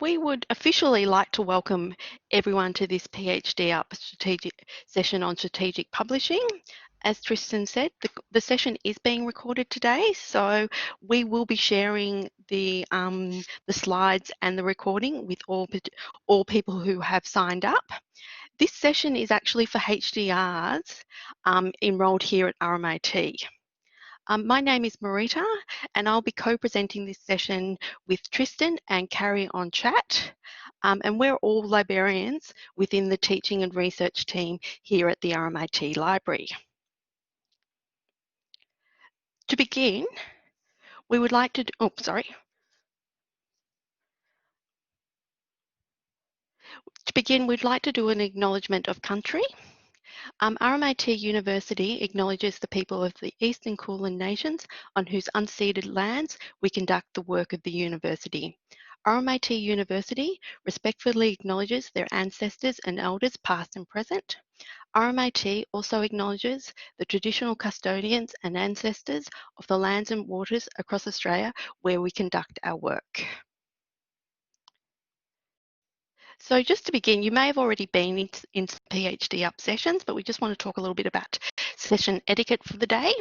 We would officially like to welcome everyone to this PhD Up strategic session on strategic publishing. As Tristan said, the session is being recorded today, so we will be sharing the slides and the recording with all people who have signed up. This session is actually for HDRs enrolled here at RMIT. My name is Marita, and I'll be co-presenting this session with Tristan and Carrie on chat. And we're all librarians within the teaching and research team here at the RMIT Library. To begin, we would like to, To begin, we'd like to do an acknowledgement of country. RMIT University acknowledges the people of the Eastern Kulin Nations on whose unceded lands we conduct the work of the university. RMIT University respectfully acknowledges their ancestors and elders past and present. RMIT also acknowledges the traditional custodians and ancestors of the lands and waters across Australia where we conduct our work. So just to begin, you may have already been in PhD Up sessions, but we just want to talk a little bit about session etiquette for the day.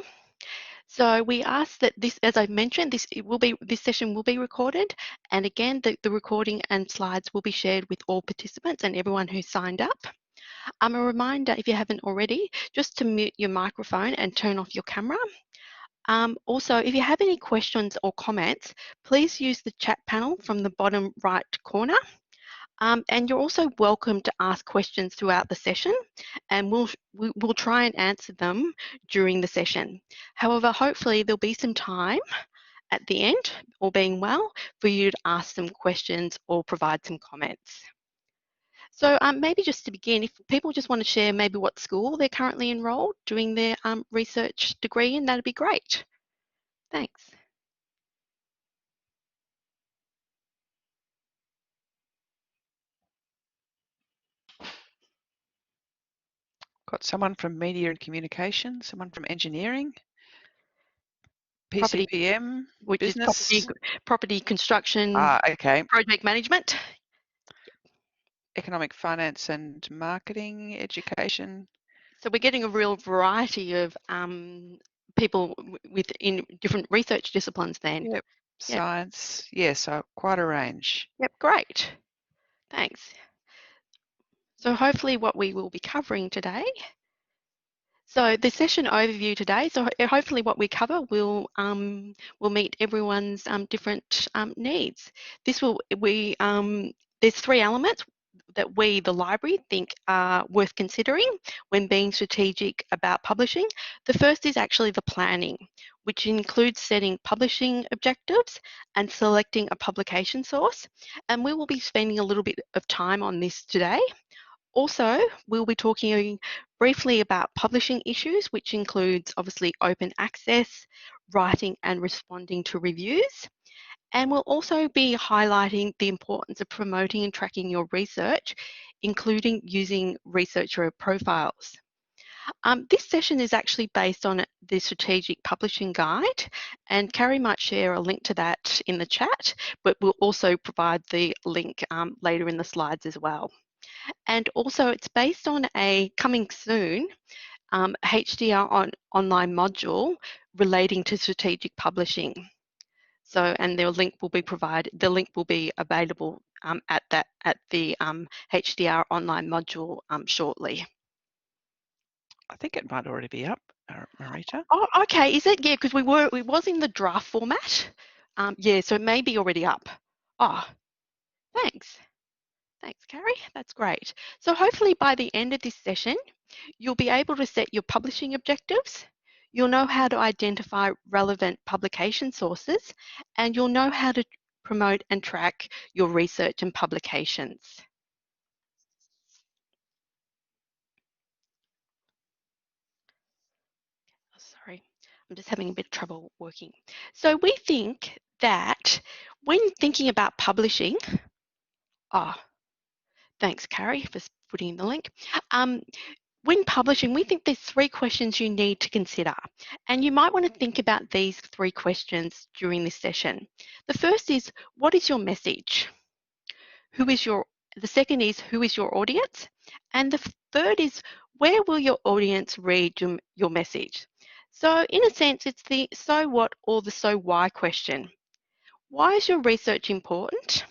So we ask that this, as I mentioned, this session will be recorded, and again, the recording and slides will be shared with all participants and everyone who signed up. A reminder, if you haven't already, just to mute your microphone and turn off your camera. Also, if you have any questions or comments, please use the chat panel from the bottom right corner. And you're also welcome to ask questions throughout the session, and we'll try and answer them during the session. However, hopefully there'll be some time at the end, all being well, for you to ask some questions or provide some comments. So maybe just to begin, if people just want to share maybe what school they're currently enrolled doing their research degree in, that'd be great. Thanks. Got someone from media and communication, someone from engineering, PCPM, which business. Is property construction, okay. Project management. Economic finance and marketing, education. So we're getting a real variety of people within different research disciplines then. Yep. Science. Yeah, so quite a range. Yep, great. Thanks. So hopefully what we will be covering today. So the session overview today, so hopefully what we cover will meet everyone's different needs. There's three elements that we, the library, think are worth considering when being strategic about publishing. The first is actually the planning, which includes setting publishing objectives and selecting a publication source. And we will be spending a little bit of time on this today. Also, we'll be talking briefly about publishing issues, which includes obviously open access, writing and responding to reviews. And we'll also be highlighting the importance of promoting and tracking your research, including using researcher profiles. This session is actually based on the Strategic Publishing Guide, and Carrie might share a link to that in the chat, but we'll also provide the link later in the slides as well. And also it's based on a coming soon HDR online module relating to strategic publishing. So, and the link will be provided, the link will be available at the HDR online module shortly. I think it might already be up, Marita. Oh, okay, is it? Yeah, because it was in the draft format. Yeah, so it may be already up. Oh, thanks. Thanks, Carrie. That's great. So hopefully by the end of this session, you'll be able to set your publishing objectives. You'll know how to identify relevant publication sources, and you'll know how to promote and track your research and publications. Oh, sorry, I'm just having a bit of trouble working. So we think that when thinking about publishing, thanks, Carrie, for putting in the link. When publishing, we think there's three questions you need to consider, and you might want to think about these three questions during this session. The first is, what is your message? the second is who is your audience? And the third is where will your audience read your message? So in a sense, it's the so what or the so why question. Why is your research important?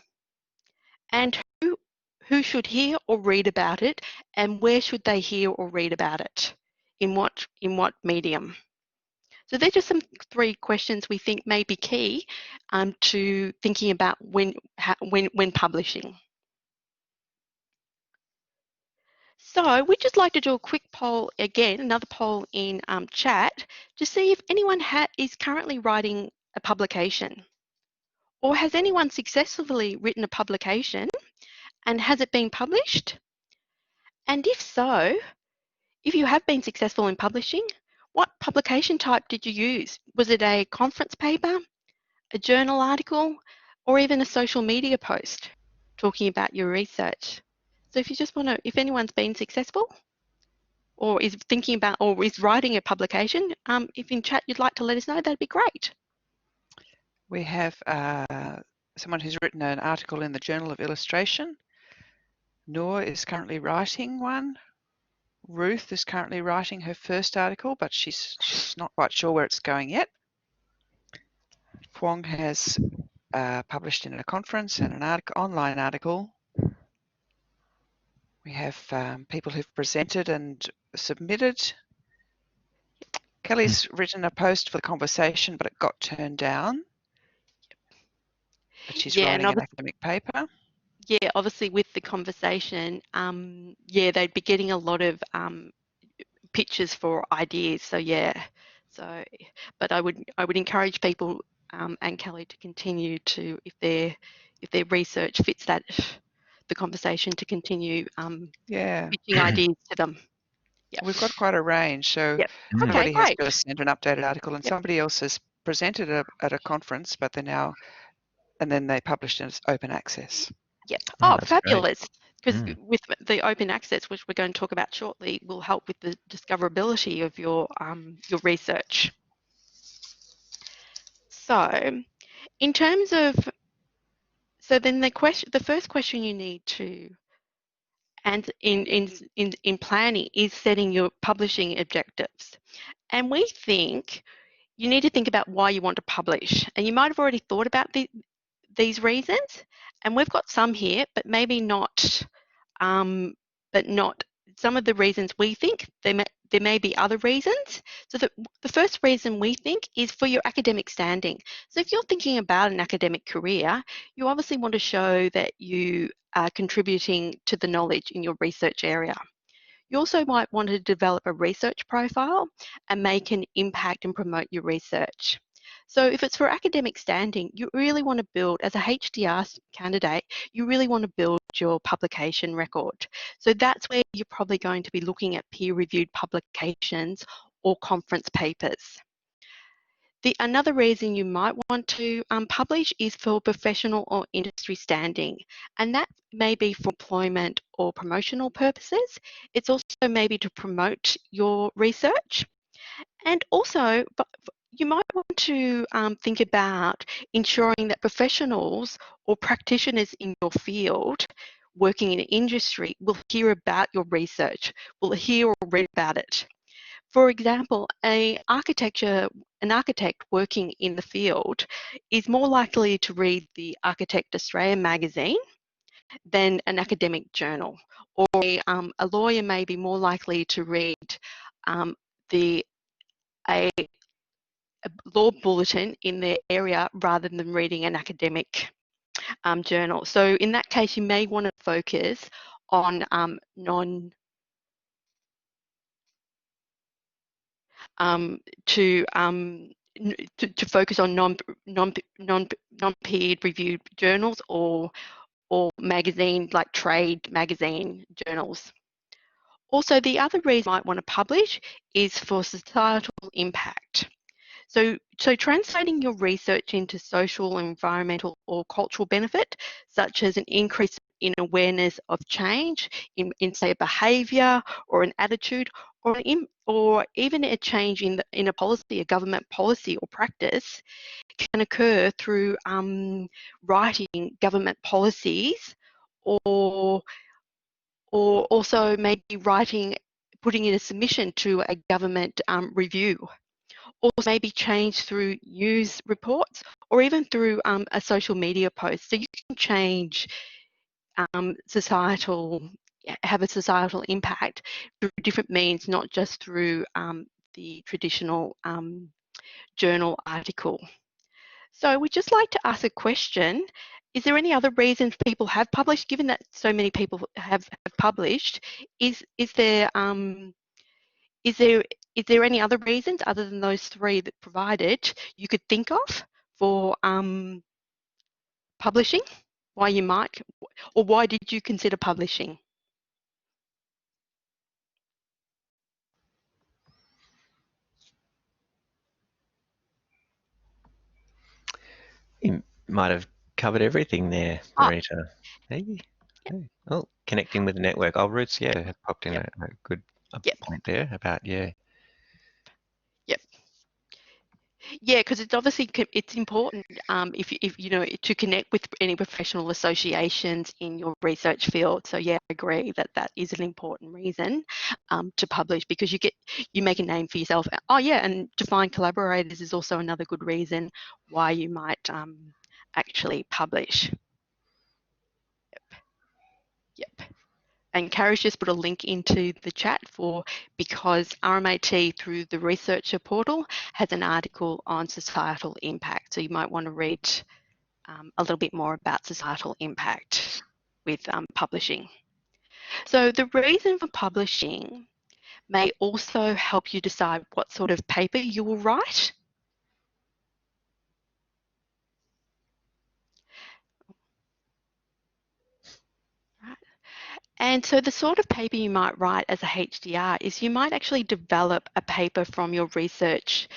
And who should hear or read about it? And where should they hear or read about it? In what medium? So they're just some three questions we think may be key to thinking about when publishing. So we'd just like to do a quick poll again, another poll in chat, to see if anyone is currently writing a publication, or has anyone successfully written a publication and has it been published? And if so, if you have been successful in publishing, what publication type did you use? Was it a conference paper, a journal article, or even a social media post talking about your research? So if you just want to, if anyone's been successful or is thinking about or is writing a publication, if in chat you'd like to let us know, that'd be great. We have someone who's written an article in the Journal of Illustration. Noor is currently writing one. Ruth is currently writing her first article, but she's not quite sure where it's going yet. Huang has published in a conference and an online article. We have people who've presented and submitted. Kelly's written a post for the conversation, but it got turned down. But she's writing an academic paper. Yeah, obviously with the conversation, yeah, they'd be getting a lot of pitches for ideas. So yeah, but I would encourage people and Kelly to continue to, if their research fits the conversation, to continue pitching ideas to them. Yep. We've got quite a range, so everybody has just sent an updated article, and somebody else has presented at a conference, but and then they published it as open access. Yep. Oh, fabulous. Because with the open access, which we're going to talk about shortly, will help with the discoverability of your research. So, in terms of, so then the first question you need to, and in planning, is setting your publishing objectives. And we think you need to think about why you want to publish. And you might have already thought about these reasons, and we've got some here, but maybe not, not some of the reasons we think. There may be other reasons. So the first reason we think is for your academic standing. So if you're thinking about an academic career, you obviously want to show that you are contributing to the knowledge in your research area. You also might want to develop a research profile and make an impact and promote your research. So if it's for academic standing, you really want to build, as a HDR candidate, you really want to build your publication record. So that's where you're probably going to be looking at peer-reviewed publications or conference papers. Another reason you might want to publish is for professional or industry standing, and that may be for employment or promotional purposes. It's also maybe to promote your research, and also you might want to think about ensuring that professionals or practitioners in your field working in an industry will hear about your research, will hear or read about it. For example, an architect working in the field is more likely to read the Architect Australia magazine than an academic journal, or a lawyer may be more likely to read a law bulletin in their area rather than reading an academic journal. So in that case, you may want to focus on to focus on non-peer reviewed journals or magazine, like trade magazine journals. Also, the other reason you might want to publish is for societal impact. So translating your research into social, environmental, or cultural benefit, such as an increase in awareness of change in say, a behaviour or an attitude, or even a change in a policy, a government policy or practice, can occur through writing government policies or also maybe putting in a submission to a government review, or maybe change through news reports or even through a social media post. So you can change have a societal impact through different means, not just through the traditional journal article. So we'd just like to ask a question. Is there any other reasons people have published, given that so many people have published? Is there is there is there any other reasons other than those three that provided you could think of for publishing? Why you might, or why did you consider publishing? You might have covered everything there, Ah, Marita. Hey. yep, Hey. Oh, connecting with the network. Oh, Ruth's, yeah, have popped in yep, a good yep, point there about, yeah. yep. Yeah, because it's obviously it's important if you know to connect with any professional associations in your research field. So yeah, I agree that that is an important reason to publish, because you make a name for yourself. Oh yeah, and to find collaborators is also another good reason why you might actually publish. Yep. And Carrie's just put a link into the chat because RMIT through the researcher portal has an article on societal impact. So you might want to read a little bit more about societal impact with publishing. So the reason for publishing may also help you decide what sort of paper you will write. And so the sort of paper you might write as a HDR is you might actually develop a paper from your research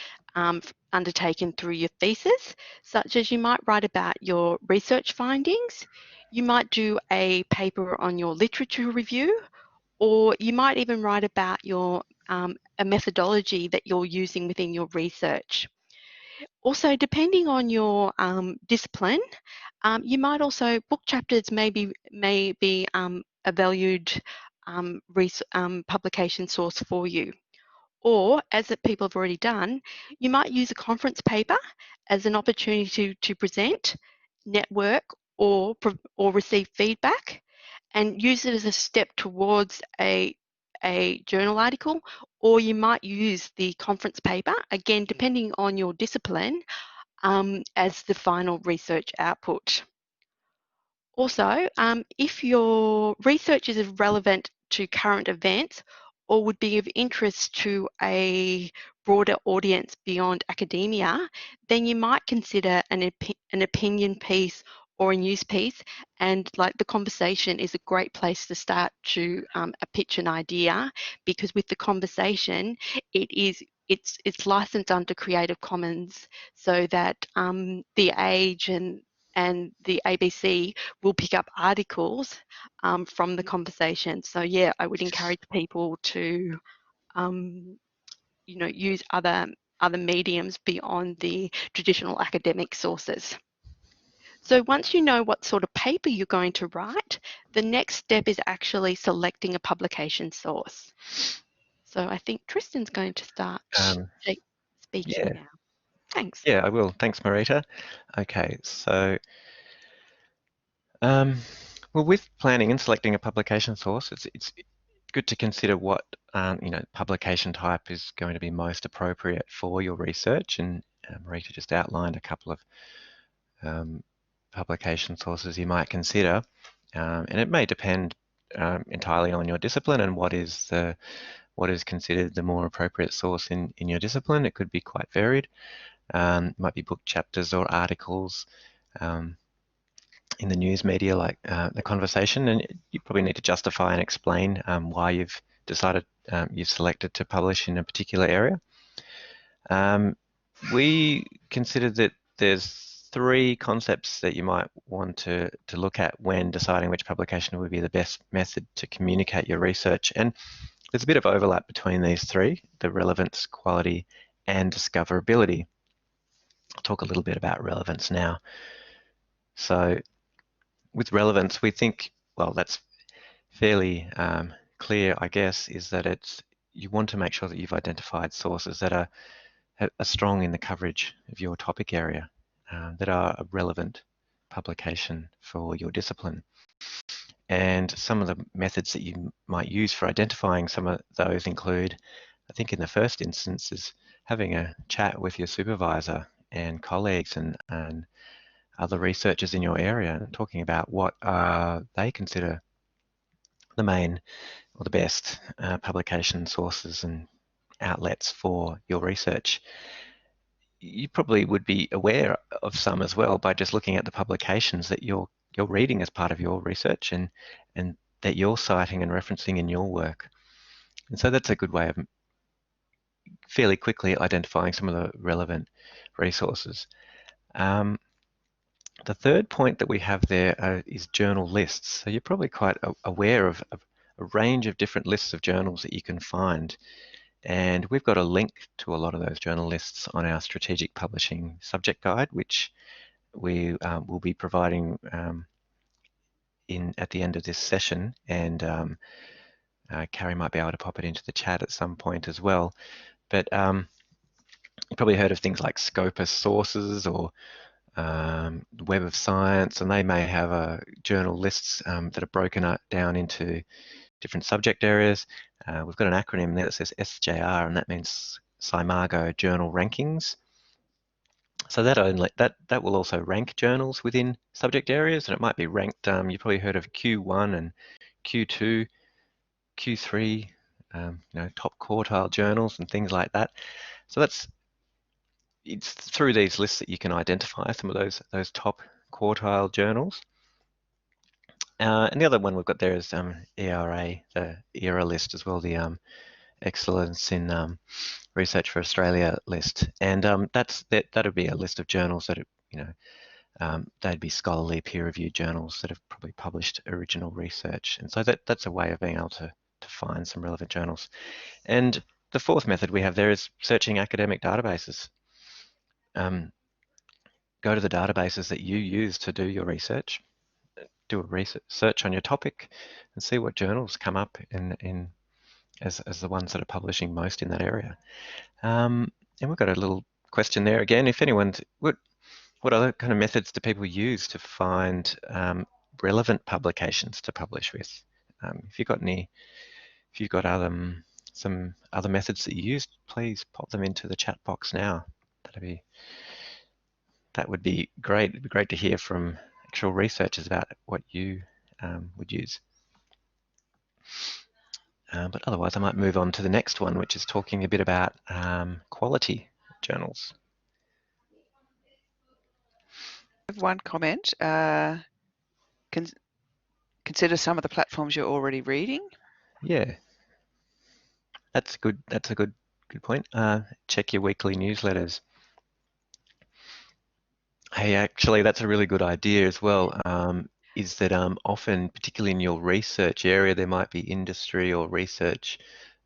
undertaken through your thesis, such as you might write about your research findings, you might do a paper on your literature review, or you might even write about a methodology that you're using within your research. Also, depending on your discipline, you might also, book chapters may be a valued publication source for you. Or, as people have already done, you might use a conference paper as an opportunity to present, network, or receive feedback, and use it as a step towards a journal article. Or you might use the conference paper, again, depending on your discipline, as the final research output. Also, if your research is relevant to current events or would be of interest to a broader audience beyond academia, then you might consider an opinion piece or a news piece. And like, the conversation is a great place to start to pitch an idea, because with the conversation, it's licensed under Creative Commons, so that the Age and the ABC will pick up articles from the conversation. So yeah, I would encourage people to use other mediums beyond the traditional academic sources. So once you know what sort of paper you're going to write, the next step is actually selecting a publication source. So I think Tristan's going to start speaking Yeah, now. Thanks. yeah, I will. Thanks, Marita. Okay, so well, with planning and selecting a publication source, it's good to consider what publication type is going to be most appropriate for your research. And Marita just outlined a couple of publication sources you might consider, and it may depend entirely on your discipline and what is considered the more appropriate source in your discipline. It could be quite varied. Might be book chapters or articles in the news media, like the conversation, and you probably need to justify and explain why you've decided you've selected to publish in a particular area. We considered that there's three concepts that you might want to look at when deciding which publication would be the best method to communicate your research. And there's a bit of overlap between these three: the relevance, quality, and discoverability. I'll talk a little bit about relevance now. So with relevance, we think well, that's fairly clear, I guess, is that you want to make sure that you've identified sources that are strong in the coverage of your topic area, that are a relevant publication for your discipline. And some of the methods that you might use for identifying some of those include, I think in the first instance, is having a chat with your supervisor and colleagues and other researchers in your area and talking about what they consider the main or the best publication sources and outlets for your research. You probably would be aware of some as well by just looking at the publications that you're reading as part of your research and that you're citing and referencing in your work. And so that's a good way of fairly quickly identifying some of the relevant resources. The third point that we have there is journal lists. So you're probably quite aware of a range of different lists of journals that you can find. And we've got a link to a lot of those journal lists on our strategic publishing subject guide, which we will be providing at the end of this session. And Carrie might be able to pop it into the chat at some point as well. But you've probably heard of things like Scopus sources or Web of Science, and they may have journal lists that are broken down into different subject areas. We've got an acronym there that says SJR, and that means SCImago Journal Rankings. So that will also rank journals within subject areas, and it might be ranked. You've probably heard of Q1 and Q2, Q3, top quartile journals and things like that. So it's through these lists that you can identify some of those top quartile journals. And the other one we've got there is ERA, the ERA list as well, the Excellence in Research for Australia list. And that would be a list of journals that they'd be scholarly peer-reviewed journals that have probably published original research. And so that's a way of being able to find some relevant journals. And the fourth method we have there is searching academic databases. Go to the databases that you use to do your research, do a research search on your topic, and see what journals come up as the ones that are publishing most in that area. And we've got a little question there again. If anyone's, what other kind of methods do people use to find relevant publications to publish with? If you've got some other methods that you use, please pop them into the chat box now. That would be great. It'd be great to hear from actual researchers about what you would use. But otherwise, I might move on to the next one, which is talking a bit about quality journals. I have one comment. Consider some of the platforms you're already reading. Yeah, that's good. That's a good point. Check your weekly newsletters. Hey, actually, that's a really good idea as well. Is that often, particularly in your research area, there might be industry or research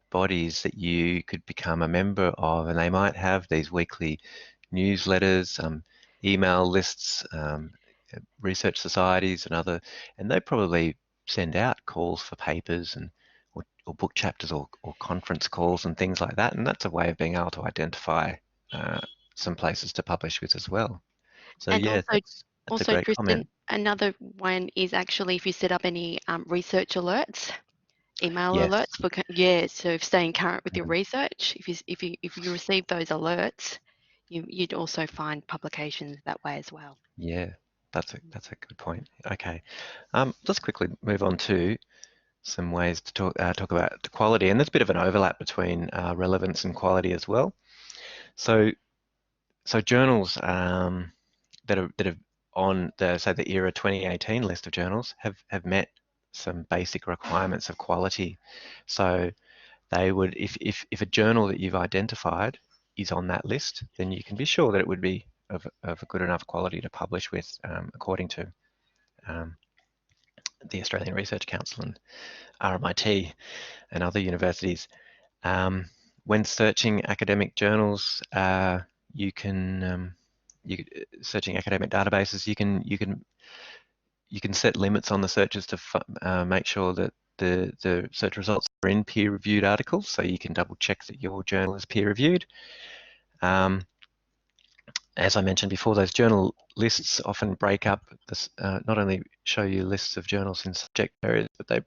bodies that you could become a member of, and they might have these weekly newsletters, email lists, research societies and they probably send out calls for papers or book chapters or conference calls and things like that, and that's a way of being able to identify some places to publish with as well. So and yeah, that's a great Tristan, comment. another one is actually if you set up any research alerts, email Yes. alerts so staying current with your research. If you receive those alerts, you'd also find publications that way as well. Yeah, that's a good point. Okay, let's quickly move on to some ways to talk about quality, and there's a bit of an overlap between relevance and quality as well. So journals that are on the ERA 2018 list of journals have met some basic requirements of quality. So they would, if a journal that you've identified is on that list, then you can be sure that it would be of a good enough quality to publish with, according to the Australian Research Council and RMIT and other universities. When searching academic journals, searching academic databases, you can you can set limits on the searches to make sure that the search results are in peer-reviewed articles, so you can double check that your journal is peer-reviewed. As I mentioned before, those journal lists often break up this, not only show you lists of journals in subject areas, but they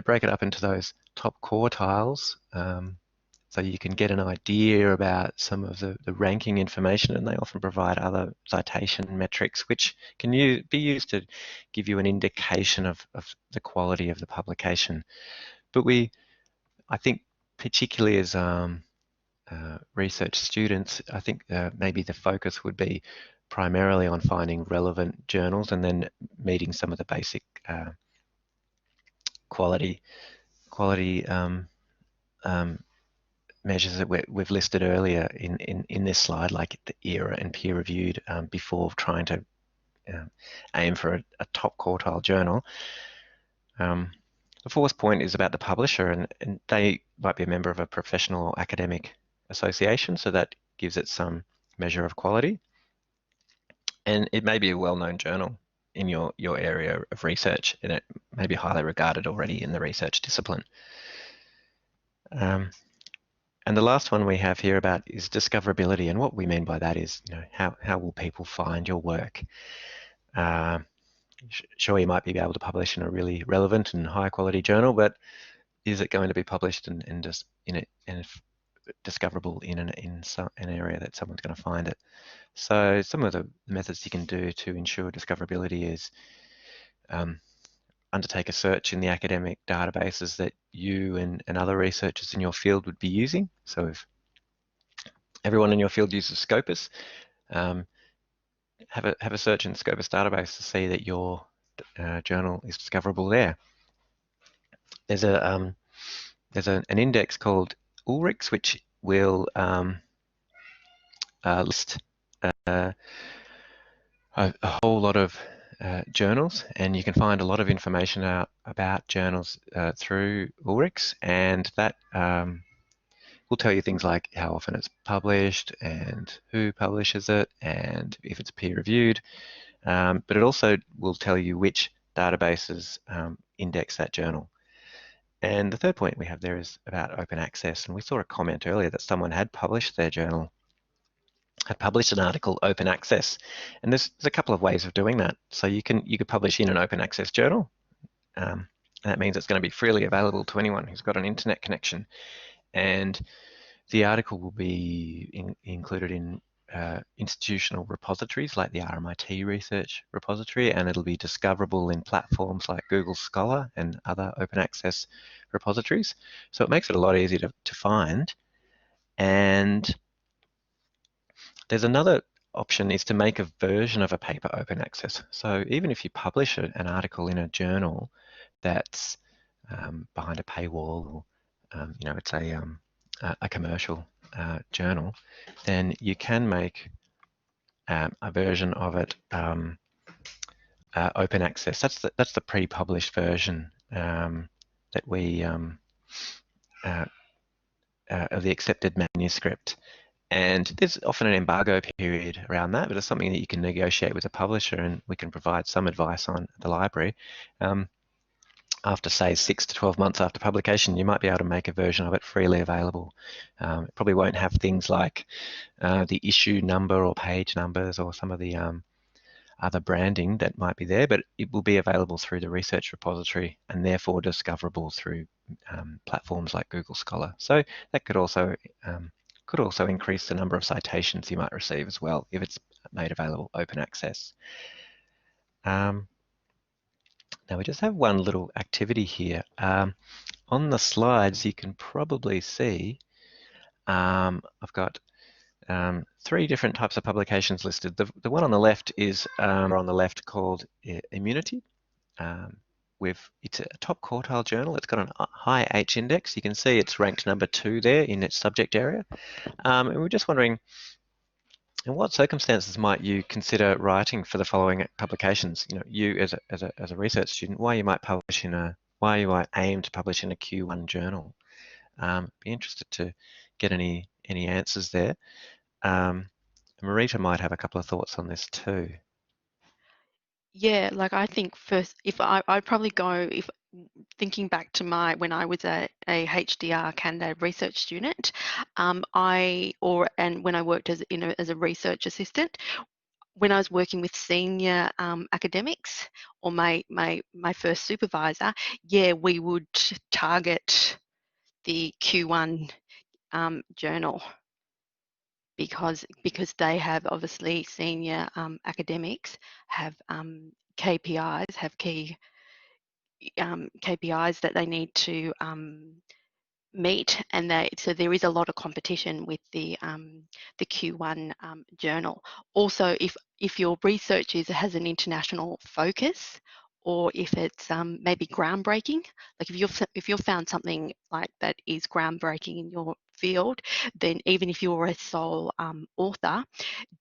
break it up into those top quartiles, so you can get an idea about some of the ranking information, and they often provide other citation metrics which can be used to give you an indication of the quality of the publication. But I think particularly as research students, I think maybe the focus would be primarily on finding relevant journals and then meeting some of the basic quality measures that we've listed earlier in this slide, like the era and peer-reviewed, before trying to aim for a top quartile journal. The fourth point is about the publisher, and they might be a member of a professional or academic association, so that gives it some measure of quality. And it may be a well-known journal in your area of research, and it may be highly regarded already in the research discipline. And the last one we have here about is discoverability, and what we mean by that is, how will people find your work? Sure, you might be able to publish in a really relevant and high-quality journal, but is it going to be published and just discoverable in an area that someone's going to find it? So some of the methods you can do to ensure discoverability is undertake a search in the academic databases that you and other researchers in your field would be using. So if everyone in your field uses Scopus, have a search in the Scopus database to see that your journal is discoverable there. There's an index called Ulrichs, which will list a whole lot of journals, and you can find a lot of information out about journals through Ulrichs, and that will tell you things like how often it's published and who publishes it and if it's peer-reviewed, but it also will tell you which databases index that journal. And the third point we have there is about open access, and we saw a comment earlier that someone had published their journal, had published an article open access, and there's a couple of ways of doing that. So you could publish in an open access journal, and that means it's going to be freely available to anyone who's got an internet connection, and the article will be included in institutional repositories like the RMIT research repository, and it'll be discoverable in platforms like Google Scholar and other open access repositories. So it makes it a lot easier to find. And there's another option, is to make a version of a paper open access. So even if you publish an article in a journal that's behind a paywall, or it's a commercial journal, then you can make a version of it open access. That's the pre-published version that we of the accepted manuscript. And there's often an embargo period around that, but it's something that you can negotiate with a publisher, and we can provide some advice on at the library. After, say, 6 to 12 months after publication, you might be able to make a version of it freely available. It probably won't have things like the issue number or page numbers or some of the other branding that might be there, but it will be available through the research repository and therefore discoverable through platforms like Google Scholar. So that could also increase the number of citations you might receive as well if it's made available open access. Now we just have one little activity here. On the slides you can probably see I've got 3 different types of publications listed. The one on the left is called Immunity. It's a top quartile journal. It's got a high H index. You can see it's ranked number 2 there in its subject area. And we're just wondering, in what circumstances might you consider writing for the following publications? You as a research student, why you might aim to publish in a Q1 journal. Be interested to get any answers there. Marita might have a couple of thoughts on this too. Yeah, like I think first, if I'd probably go, if thinking back to when I was a HDR candidate research student, and when I worked as a research assistant, when I was working with senior academics or my first supervisor, yeah, we would target the Q1 journal because they have obviously senior academics have KPIs, have key KPIs that they need to meet, and so there is a lot of competition with the Q1 journal. Also, if your research has an international focus, or if it's maybe groundbreaking, like if you've found something like that is groundbreaking in your field, then even if you're a sole author,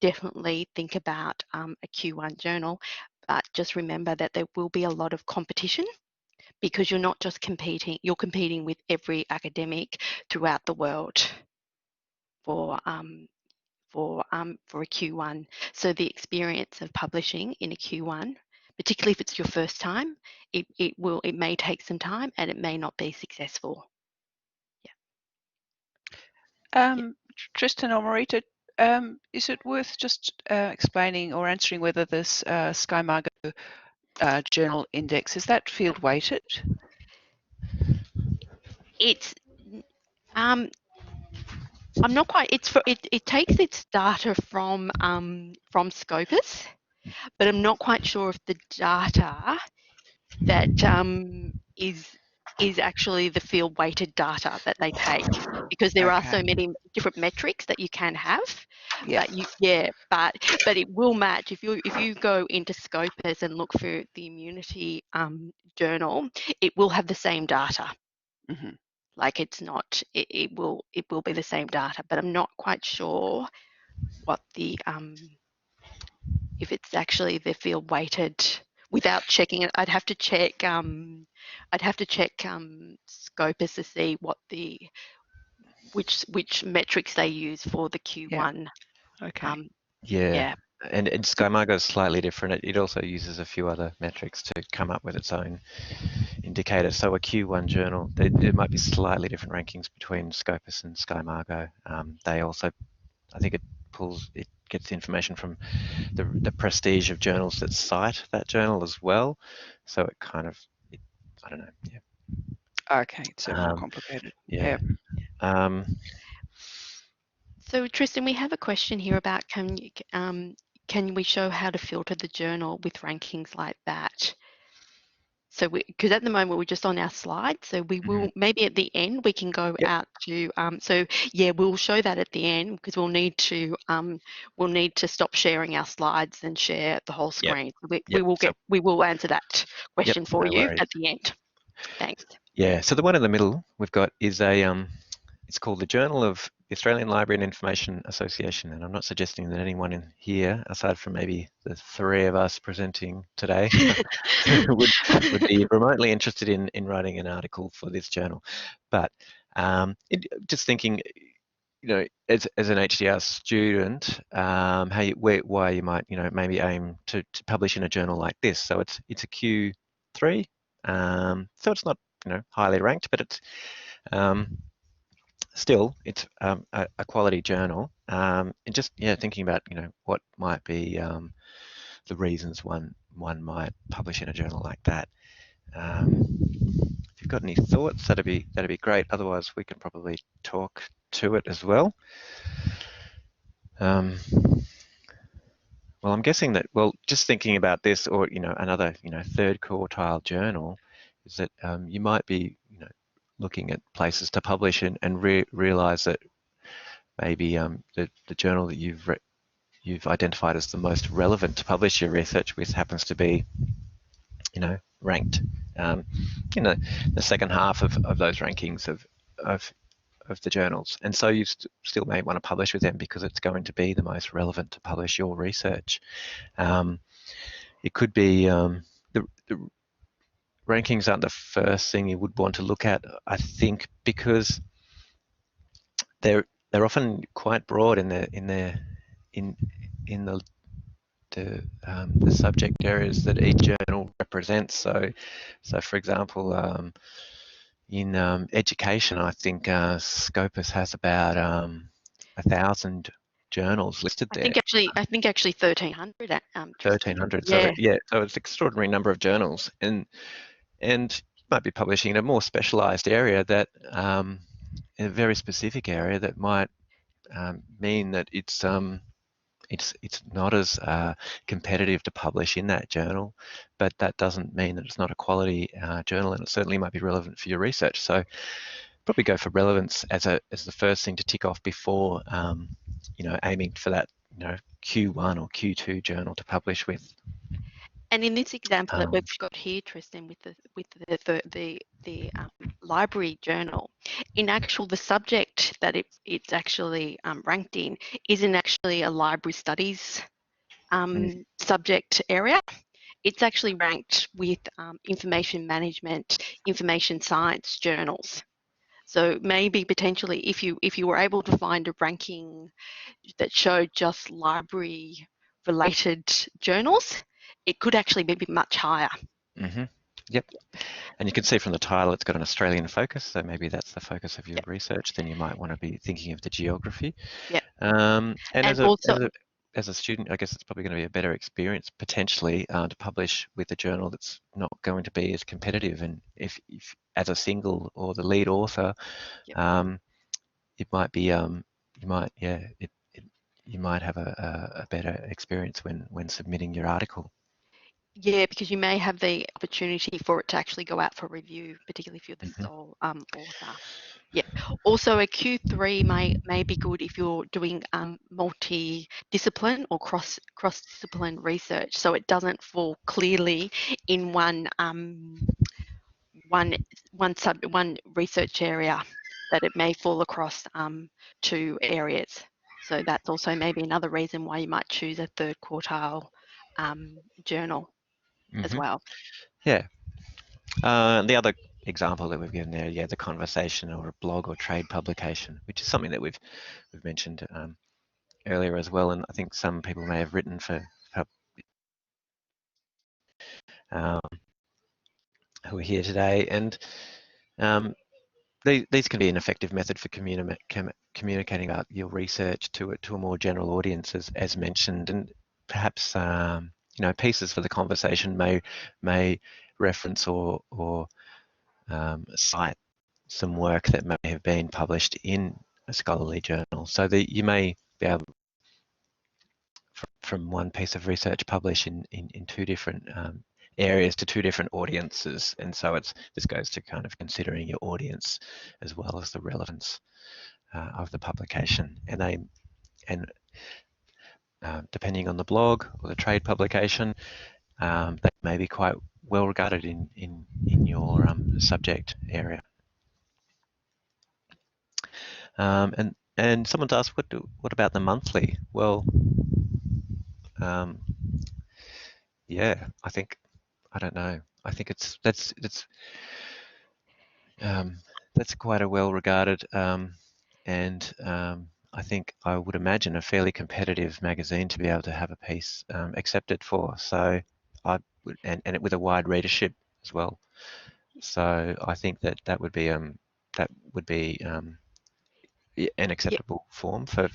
definitely think about a Q1 journal. But just remember that there will be a lot of competition because you're not just competing, you're competing with every academic throughout the world for for a Q1. So the experience of publishing in a Q1, particularly if it's your first time, it may take some time and it may not be successful. Yeah. Tristan or Marita, is it worth just explaining or answering whether this SkyMargo journal index, is that field weighted? It's I'm not quite. It takes its data from Scopus, but I'm not quite sure if the data that is actually the field weighted data that they take, because there are so Okay. many different metrics that you can have. Yeah. But it will match if you go into Scopus and look for the immunity journal, it will have the same data. Mm-hmm. Like it will be the same data, but I'm not quite sure what the if it's actually the field weighted without checking it. I'd have to check Scopus to see which metrics they use for the Yeah. Q1. Okay. Yeah, Yeah. and SkyMargo is slightly different. It also uses a few other metrics to come up with its own indicator. So a Q1 journal, there might be slightly different rankings between Scopus and SkyMargo. They also, I think it gets information from the prestige of journals that cite that journal as well. So it kind of, I don't know. Yeah. Okay. It's a more complicated. Yeah. So Tristan, we have a question here about can we show how to filter the journal with rankings like that? So because at the moment we're just on our slide, so we will maybe at the end we can go Yep. out to so yeah, we'll show that at the end because we'll need to stop sharing our slides and share the whole Yep. screen. Yep. So, We will answer that yep. question for No you worries. at the end. Thanks. Yeah. So the one in the middle we've got is it's called the Journal of the Australian Library and Information Association, and I'm not suggesting that anyone in here, aside from maybe the three of us presenting today, would be remotely interested in writing an article for this journal. But just thinking, as an HDR student, why you might, maybe aim to publish in a journal like this. So it's a Q3, so it's not, highly ranked, but it's still, it's a quality journal. And just thinking about what might be the reasons one might publish in a journal like that. If you've got any thoughts, that'd be great. Otherwise, we can probably talk to it as well. Well, I'm guessing that. Well, just thinking about this, or another third quartile journal, is that you might be looking at places to publish and realize that maybe the journal that you've identified as the most relevant to publish your research with happens to be ranked in the second half of those rankings of the journals, and so you still may want to publish with them because it's going to be the most relevant to publish your research. It could be the rankings aren't the first thing you would want to look at, I think, because they're often quite broad in the the subject areas that each journal represents. So for example, in education, I think Scopus has about 1,000 journals listed there. I think actually 1,300. Tristan. 1,300. Yeah. So yeah, so it's an extraordinary number of journals, and you might be publishing in a more specialised area that in a very specific area that might mean that it's not as competitive to publish in that journal, but that doesn't mean that it's not a quality journal, and it certainly might be relevant for your research. So probably go for relevance as the first thing to tick off before aiming for that Q1 or Q2 journal to publish with. And in this example that we've got here, Tristan, with the library journal, in actual the subject that it's actually ranked in isn't actually a library studies subject area. It's actually ranked with information management, information science journals. So maybe potentially, if you were able to find a ranking that showed just library related journals, it could actually be much higher. Mm-hmm. Yep. And you can see from the title it's got an Australian focus, so maybe that's the focus of your research. Then you might want to be thinking of the geography. Yep. And also, as a student, I guess it's probably going to be a better experience potentially to publish with a journal that's not going to be as competitive. And if as a single or the lead author, it might be you might have a better experience when submitting your article. Yeah, because you may have the opportunity for it to actually go out for review, particularly if you're the sole author. Yeah. Also, a Q3 may be good if you're doing multi-discipline or cross-discipline research, so it doesn't fall clearly in one research area, that it may fall across two areas. So that's also maybe another reason why you might choose a third quartile journal as well. Yeah. The other example that we've given there, the conversation or a blog or trade publication, which is something that we've mentioned earlier as well, and I think some people may have written for who are here today, and these can be an effective method for communicating about your research to a more general audience, as mentioned, and perhaps pieces for the conversation may reference or cite some work that may have been published in a scholarly journal, so that you may be able, from one piece of research, publish in two different areas to two different audiences. And so this goes to kind of considering your audience as well as the relevance of the publication. And depending on the blog or the trade publication, they may be quite well regarded in your subject area. And someone's asked, what about the monthly? Well, yeah, I don't know. I think that's quite a well regarded and I think I would imagine a fairly competitive magazine to be able to have a piece accepted for. So and it with a wide readership as well. So I think that would be an acceptable form for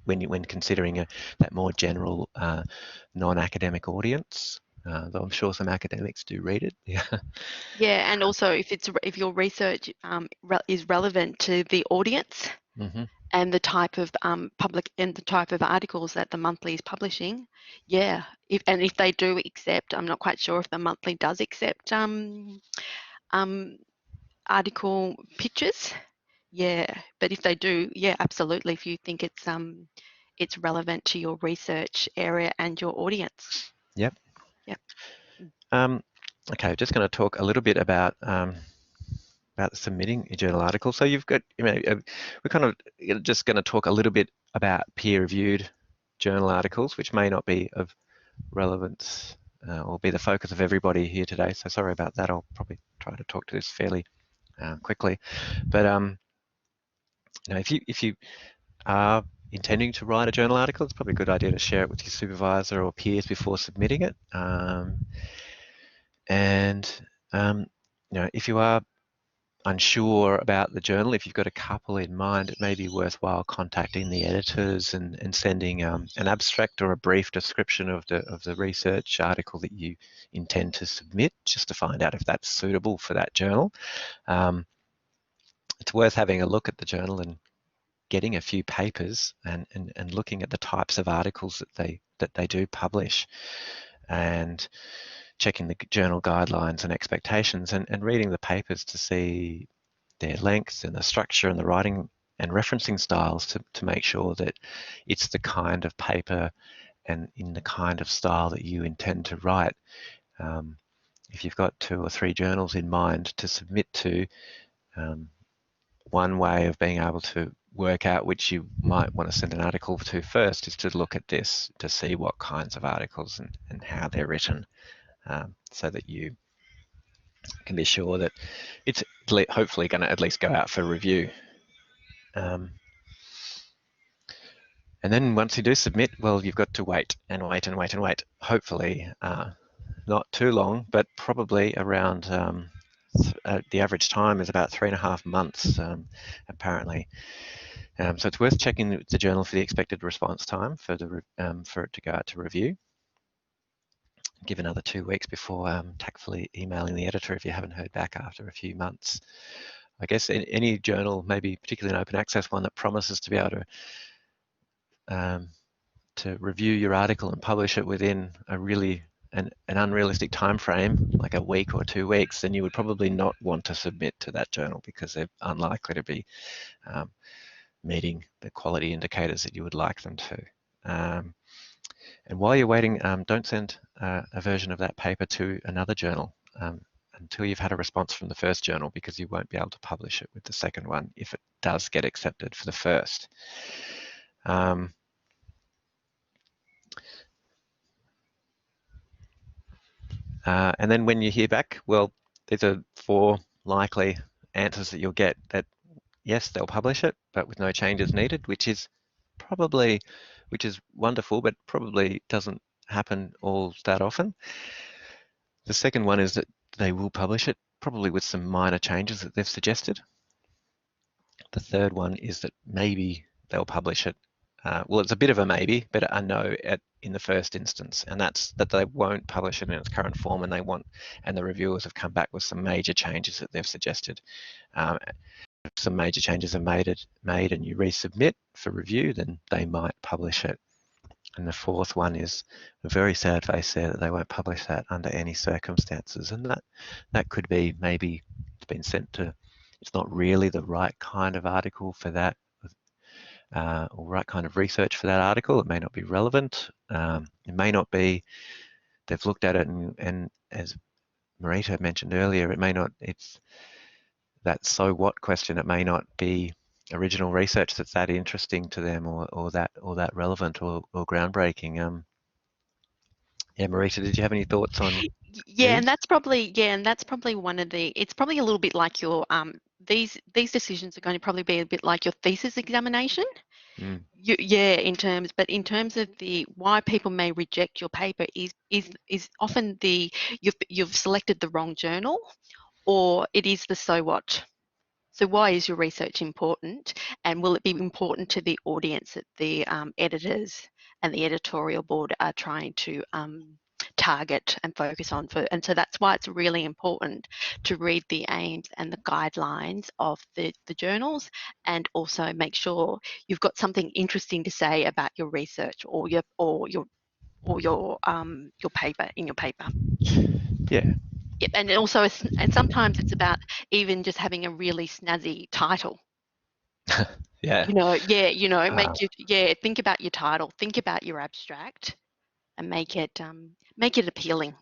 when considering that more general non-academic audience. Though I'm sure some academics do read it. Yeah. Yeah, and also if your research is relevant to the audience and the type of the type of articles that the monthly is publishing, if they do accept, I'm not quite sure if the monthly does accept article pictures. Yeah, but if they do, absolutely. If you think it's relevant to your research area and your audience. Yep. Yep. Okay, just going to talk a little bit about submitting a journal article. So you've got, we're kind of just going to talk a little bit about peer-reviewed journal articles, which may not be of relevance or be the focus of everybody here today. So sorry about that. I'll probably try to talk to this fairly quickly. But if you are intending to write a journal article, it's probably a good idea to share it with your supervisor or peers before submitting it. If you are unsure about the journal, if you've got a couple in mind, it may be worthwhile contacting the editors and sending an abstract or a brief description of the research article that you intend to submit, just to find out if that's suitable for that journal. It's worth having a look at the journal and getting a few papers and looking at the types of articles that they do publish, and checking the journal guidelines and expectations, and reading the papers to see their length and the structure and the writing and referencing styles to make sure that it's the kind of paper and in the kind of style that you intend to write. If you've got 2 or 3 journals in mind to submit to, one way of being able to work out which you might want to send an article to first is to look at this, to see what kinds of articles and how they're written, so that you can be sure that it's hopefully going to at least go out for review. And then once you do submit, well, you've got to wait and wait and wait and wait. Hopefully not too long, but probably around the average time is about 3.5 months, apparently. So it's worth checking the journal for the expected response time for it to go out to review. Give another 2 weeks before tactfully emailing the editor if you haven't heard back after a few months. I guess any journal, maybe particularly an open access one, that promises to be able to review your article and publish it within an unrealistic time frame, like a week or 2 weeks, then you would probably not want to submit to that journal, because they're unlikely to be meeting the quality indicators that you would like them to. And while you're waiting, don't send a version of that paper to another journal until you've had a response from the first journal, because you won't be able to publish it with the second one if it does get accepted for the first. And then when you hear back, well, these are 4 likely answers that you'll get: that yes, they'll publish it, but with no changes needed, which is wonderful, but probably doesn't happen all that often. The second one is that they will publish it, probably with some minor changes that they've suggested. The third one is that maybe they'll publish it. Well, it's a bit of a maybe, but a no in the first instance, and that's that they won't publish it in its current form, and the reviewers have come back with some major changes that they've suggested. If some major changes are made and you resubmit for review, then they might publish it. And the fourth one is a very sad face there, that they won't publish that under any circumstances, and that could be maybe it's been sent to, it's not really the right kind of article for that, or right kind of research for that article. It may not be relevant. It may not be, they've looked at it and as Marita mentioned earlier, it's that so what question, it may not be original research that's that interesting to them, or that relevant or groundbreaking. Yeah, Marita, did you have any thoughts on Yeah, these? and that's probably one of the, it's probably a little bit like your these decisions are going to probably be a bit like your thesis examination. Yeah, in terms of the why people may reject your paper is often the you've selected the wrong journal, or it is the so what. So why is your research important, and will it be important to the audience that the editors and the editorial board are trying to target and focus on? And so that's why it's really important to read the aims and the guidelines of the journals, and also make sure you've got something interesting to say about your research or your paper in your paper. Yeah. Yep, and also, and sometimes it's about even just having a really snazzy title. Yeah. Think about your title, think about your abstract, and make it appealing.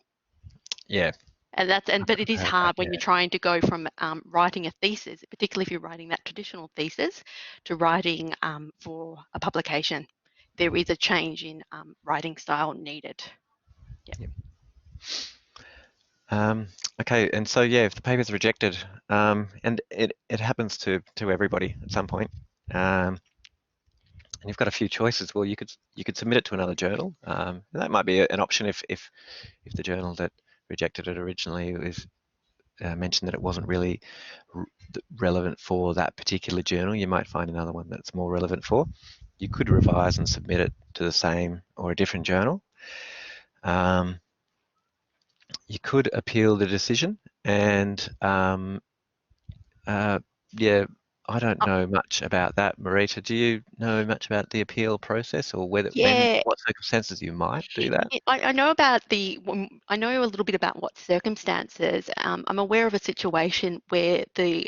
Yeah. But it is Heard hard that, when yeah. you're trying to go from writing a thesis, particularly if you're writing that traditional thesis, to writing for a publication. There is a change in writing style needed. Yep. Okay, and so yeah, if the paper's rejected, and it happens to everybody at some point, and you've got a few choices. Well, you could submit it to another journal. That might be an option if the journal that rejected it originally is mentioned that it wasn't really relevant for that particular journal. You might find another one that's more relevant for. You could revise and submit it to the same or a different journal. You could appeal the decision, and yeah, I don't know much about that. Marita, do you know much about the appeal process, or whether, when, Yeah, what circumstances you might do that? I know about I know a little bit about what circumstances. I'm aware of a situation where the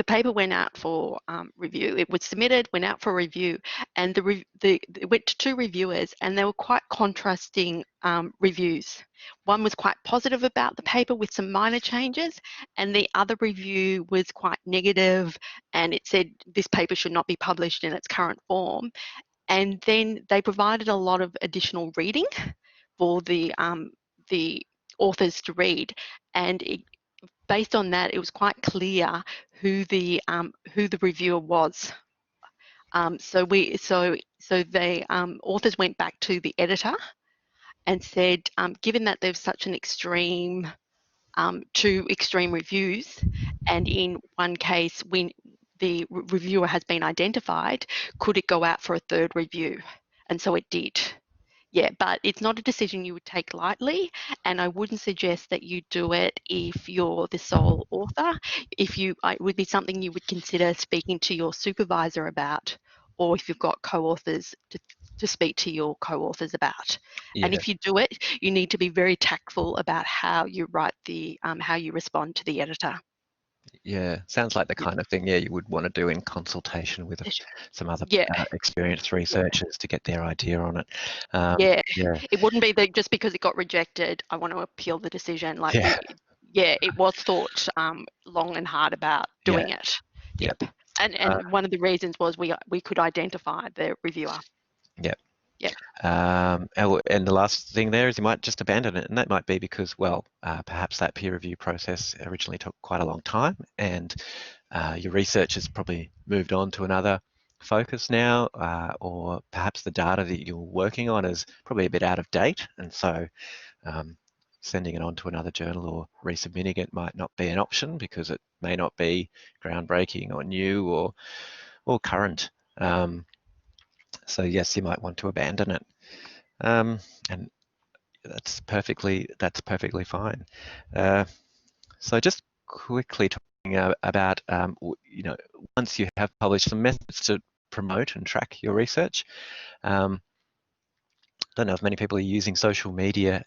paper went out for review. It was submitted, went out for review, and it went to two reviewers, and they were quite contrasting reviews. One was quite positive about the paper with some minor changes, and the other review was quite negative, and it said this paper should not be published in its current form. And then they provided a lot of additional reading for the authors to read, and based on that, it was quite clear who the reviewer was. So the authors went back to the editor and said, given that there's such an extreme two extreme reviews, and in one case when the reviewer has been identified, could it go out for a third review? And so it did. Yeah, but it's not a decision you would take lightly, and I wouldn't suggest that you do it if you're the sole author. It would be something you would consider speaking to your supervisor about, or if you've got co-authors to speak to your co-authors about. And Yeah, if you do it, you need to be very tactful about how you write how you respond to the editor. yeah. Sounds like the Yeah, kind of thing, yeah, you would want to do in consultation with some other yeah, experienced yeah. researchers to get their idea on it. Yeah, Yeah, it wouldn't be that just because it got rejected, I want to appeal the decision. Like yeah, yeah, it was thought long and hard about yeah, doing it. yeah, Yep. And one of the reasons was we could identify the reviewer. yeah. Yep. And the last thing there is you might just abandon it, and that might be because, well, perhaps that peer review process originally took quite a long time, and your research has probably moved on to another focus now, or perhaps the data that you're working on is probably a bit out of date, and so sending it on to another journal or resubmitting it might not be an option because it may not be groundbreaking or new or current. So yes, you might want to abandon it. And that's perfectly fine. So just quickly talking about once you have published, some methods to promote and track your research. I don't know if many people are using social media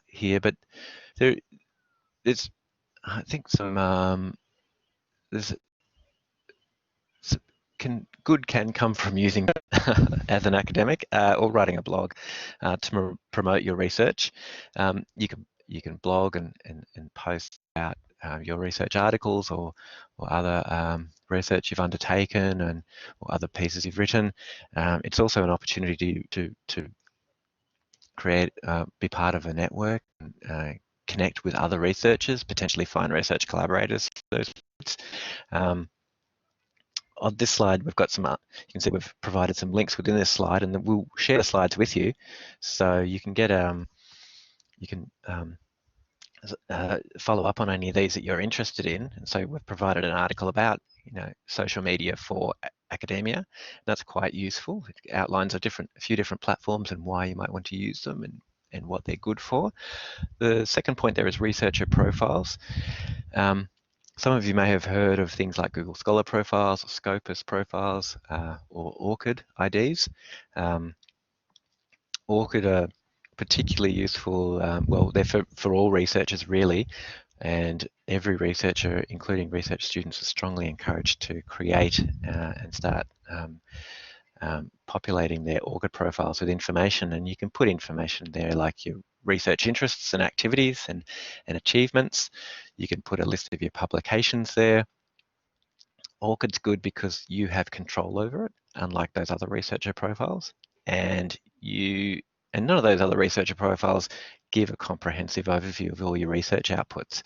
here, but there's I think there's good can come from using as an academic or writing a blog to promote your research. You can blog and post about your research articles or other research you've undertaken or other pieces you've written. It's also an opportunity to create, be part of a network, connect with other researchers, potentially find research collaborators for those. On this slide, we've got some, you can see we've provided some links within this slide, and then we'll share the slides with you so you can get, follow up on any of these that you're interested in. And so we've provided an article about, social media for academia. That's quite useful. It outlines a few different platforms and why you might want to use them and what they're good for. The second point there is researcher profiles. Some of you may have heard of things like Google Scholar profiles or Scopus profiles or ORCID IDs. ORCID are particularly useful, well, they're for all researchers really, and every researcher, including research students, is strongly encouraged to create and start populating their ORCID profiles with information, and you can put information there like your research interests and activities and achievements. You can put a list of your publications there. ORCID's good because you have control over it, unlike those other researcher profiles, and none of those other researcher profiles give a comprehensive overview of all your research outputs.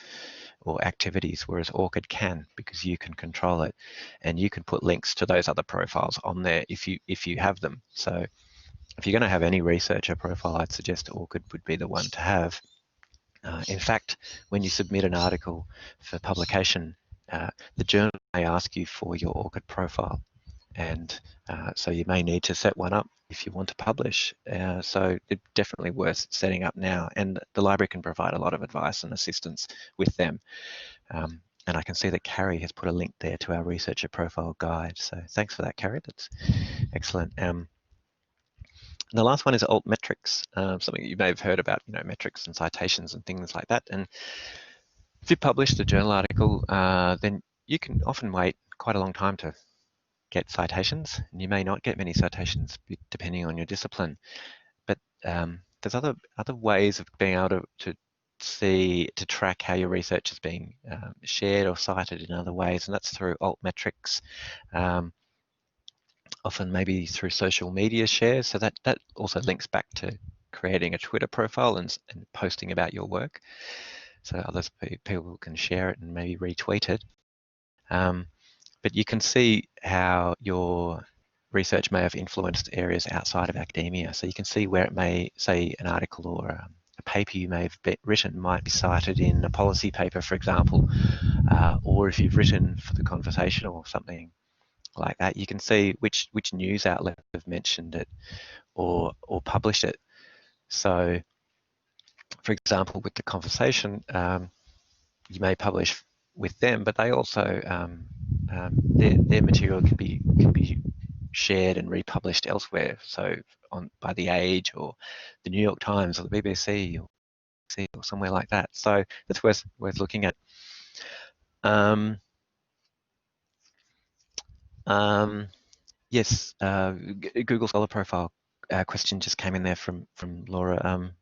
or activities, whereas ORCID can, because you can control it, and you can put links to those other profiles on there if you have them. So if you're going to have any researcher profile, I'd suggest ORCID would be the one to have. In fact, when you submit an article for publication, the journal may ask you for your ORCID profile, and so you may need to set one up if you want to publish. So it's definitely worth setting up now, and the library can provide a lot of advice and assistance with them. And I can see that Carrie has put a link there to our researcher profile guide. So thanks for that, Carrie. That's excellent. And the last one is alt metrics, something you may have heard about, metrics and citations and things like that. And if you published a journal article, then you can often wait quite a long time to get citations, and you may not get many citations depending on your discipline. But there's other ways of being able to track how your research is being shared or cited in other ways, and that's through alt metrics. Often maybe through social media shares, so that also links back to creating a Twitter profile and posting about your work, so other people can share it and maybe retweet it. But you can see how your research may have influenced areas outside of academia. So you can see where it may, say, an article or a paper you may have written might be cited in a policy paper, for example, or if you've written for the conversation or something like that, you can see which news outlet have mentioned it or published it. So, for example, with the conversation, you may publish with them, but they also their material can be shared and republished elsewhere. So by The Age or the New York Times or the BBC or somewhere like that. So that's worth looking at. Yes, Google Scholar Profile question just came in there from Laura.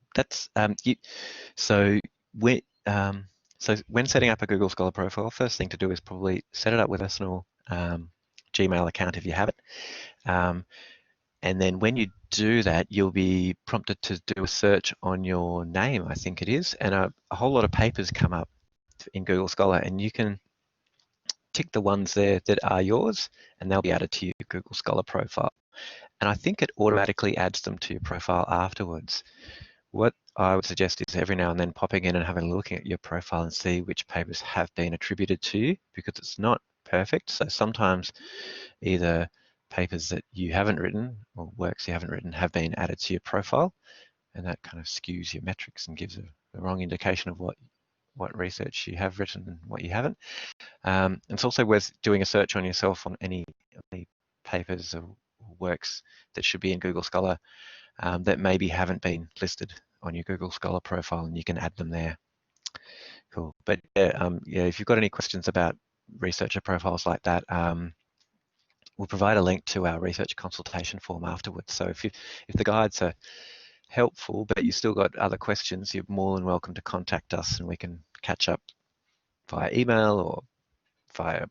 So when setting up a Google Scholar Profile, first thing to do is probably set it up with a personal Gmail account if you have it. And then when you do that, you'll be prompted to do a search on your name, I think it is, and a whole lot of papers come up in Google Scholar, and you can tick the ones there that are yours, and they'll be added to your Google Scholar profile. And I think it automatically adds them to your profile afterwards. What I would suggest is every now and then popping in and having a look at your profile and see which papers have been attributed to you, because it's not perfect. So sometimes either papers that you haven't written or works you haven't written have been added to your profile, and that kind of skews your metrics and gives a wrong indication of what research you have written and what you haven't. It's also worth doing a search on yourself on any papers or works that should be in Google Scholar that maybe haven't been listed on your Google Scholar profile, and you can add them there. Cool. But yeah, if you've got any questions about researcher profiles like that, we'll provide a link to our research consultation form afterwards. So if the guides are helpful, but you still got other questions, you're more than welcome to contact us, and we can catch up via email or via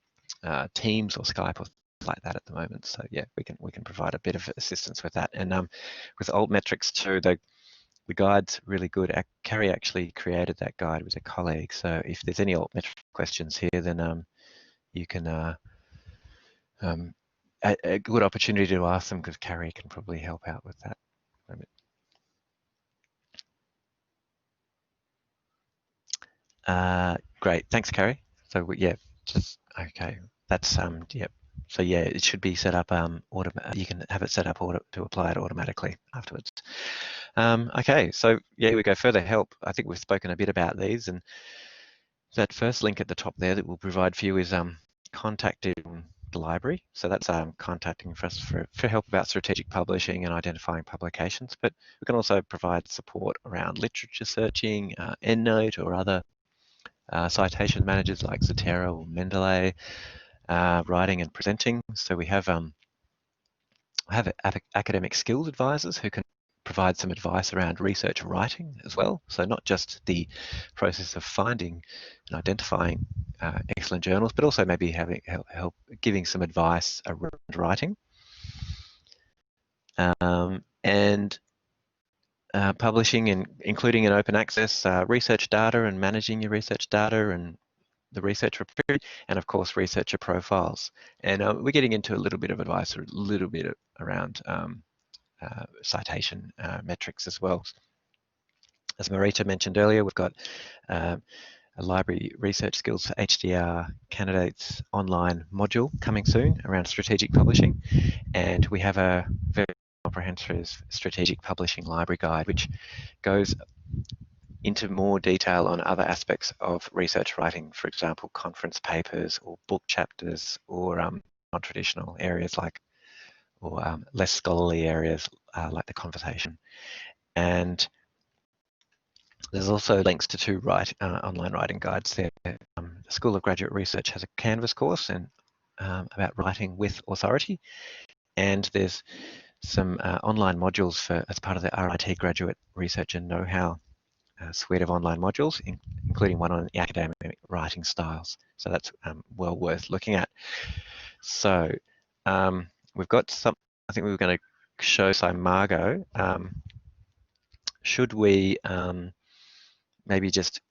Teams or Skype or like that at the moment. So yeah, we can provide a bit of assistance with that. And with alt metrics too, the guide's really good. Carrie actually created that guide with a colleague. So if there's any alt metric questions here, then you can a good opportunity to ask them, because Carrie can probably help out with that. Great, thanks, Carrie. So yeah, just okay. That's yeah. So yeah, it should be set up. You can have it set up to apply it automatically afterwards. Okay, so yeah, we go further help. I think we've spoken a bit about these, and that first link at the top there that we'll provide for you is contacting the library. So that's contacting us for help about strategic publishing and identifying publications. But we can also provide support around literature searching, EndNote, or other citation managers like Zotero or Mendeley, writing and presenting. So we have academic skills advisors who can provide some advice around research writing as well. So not just the process of finding and identifying excellent journals, but also maybe having help giving some advice around writing. And publishing and including in open access research data and managing your research data, and the researcher period, and of course researcher profiles. And we're getting into a little bit of advice, or a little bit around citation metrics as well. As Marita mentioned earlier, we've got a library research skills for HDR candidates online module coming soon around strategic publishing, and we have a very comprehensive strategic publishing library guide which goes into more detail on other aspects of research writing, for example, conference papers or book chapters, or non-traditional areas like, or less scholarly areas like the conversation. And there's also links to two online writing guides there. The School of Graduate Research has a Canvas course and about writing with authority, and there's some online modules for as part of the RMIT Graduate Research and Know-How suite of online modules, including one on the academic writing styles. So that's well worth looking at. So we've got some, I think we were going to show Margot. Should we maybe just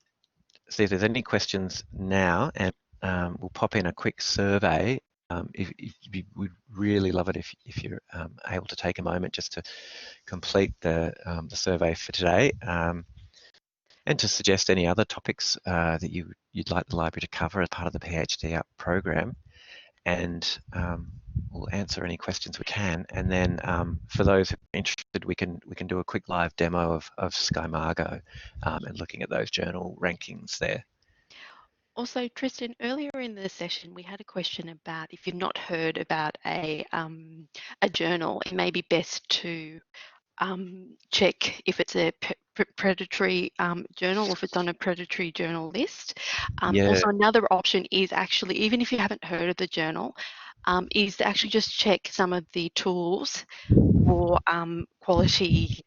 see if there's any questions now, and we'll pop in a quick survey. We'd really love it if you're able to take a moment just to complete the survey for today, and to suggest any other topics that you'd like the library to cover as part of the PhD Up program. And we'll answer any questions we can. And then for those who are interested, we can do a quick live demo of SkyMargo and looking at those journal rankings there. Also, Tristan, earlier in the session, we had a question about if you've not heard about a journal, it may be best to check if it's a predatory journal, or if it's on a predatory journal list. Yeah. Also, another option is actually, even if you haven't heard of the journal, is to actually just check some of the tools for quality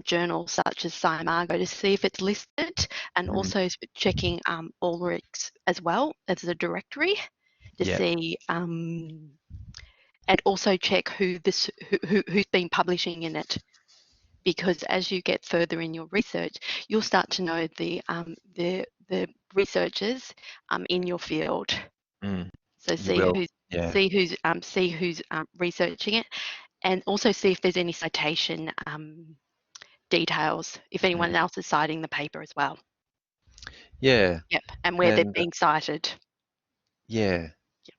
journals such as SciMargo to see if it's listed, and also checking Ulrich's as well as a directory to see, and also check who's been publishing in it, because as you get further in your research, you'll start to know the researchers in your field. So see who's researching it, and also see if there's any citation details, if anyone else is citing the paper as well. Yeah. Yep, and where they're being cited. Yeah. Yep.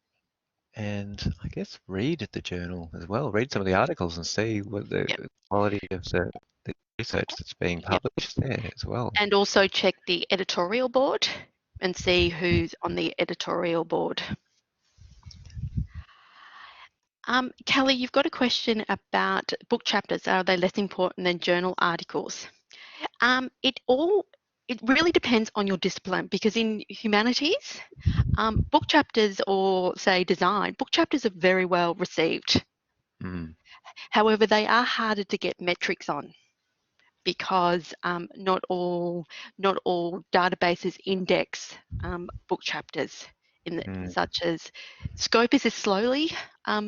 And I guess read the journal as well. Read some of the articles and see what the quality of the research that's being published there as well. And also check the editorial board and see who's on the editorial board. Kelly, you've got a question about book chapters. Are they less important than journal articles? It really depends on your discipline, because in humanities, book chapters, or say design, book chapters are very well received. However, they are harder to get metrics on, because not all databases index book chapters, such as Scopus is slowly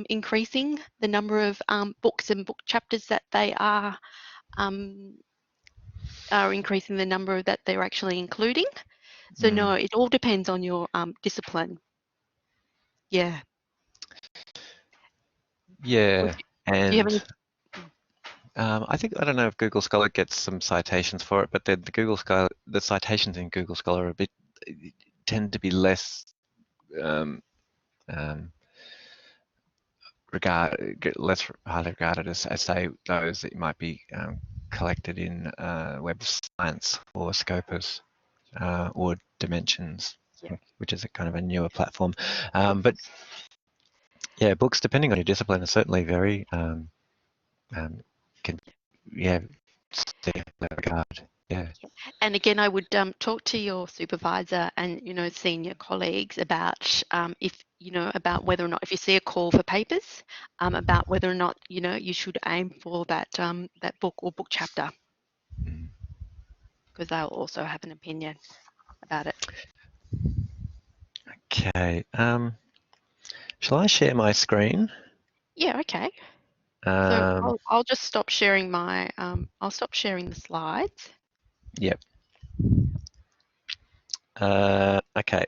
increasing the number of books and book chapters that they are increasing the number that they're actually including. So no, it all depends on your discipline. Yeah. Yeah, and do you have any... I don't know if Google Scholar gets some citations for it, but the Google Scholar, the citations in Google Scholar are tend to be less less highly regarded as say those that might be collected in Web of Science or Scopus or Dimensions, which is a kind of a newer platform. But yeah, books, depending on your discipline, are certainly very regard. Yeah. And again, I would talk to your supervisor and senior colleagues about about whether or not, if you see a call for papers, about whether or not you should aim for that that book or book chapter, because they'll also have an opinion about it. Okay. Shall I share my screen? Yeah. Okay. So I'll just stop sharing my. I'll stop sharing the slides. Yep. Okay.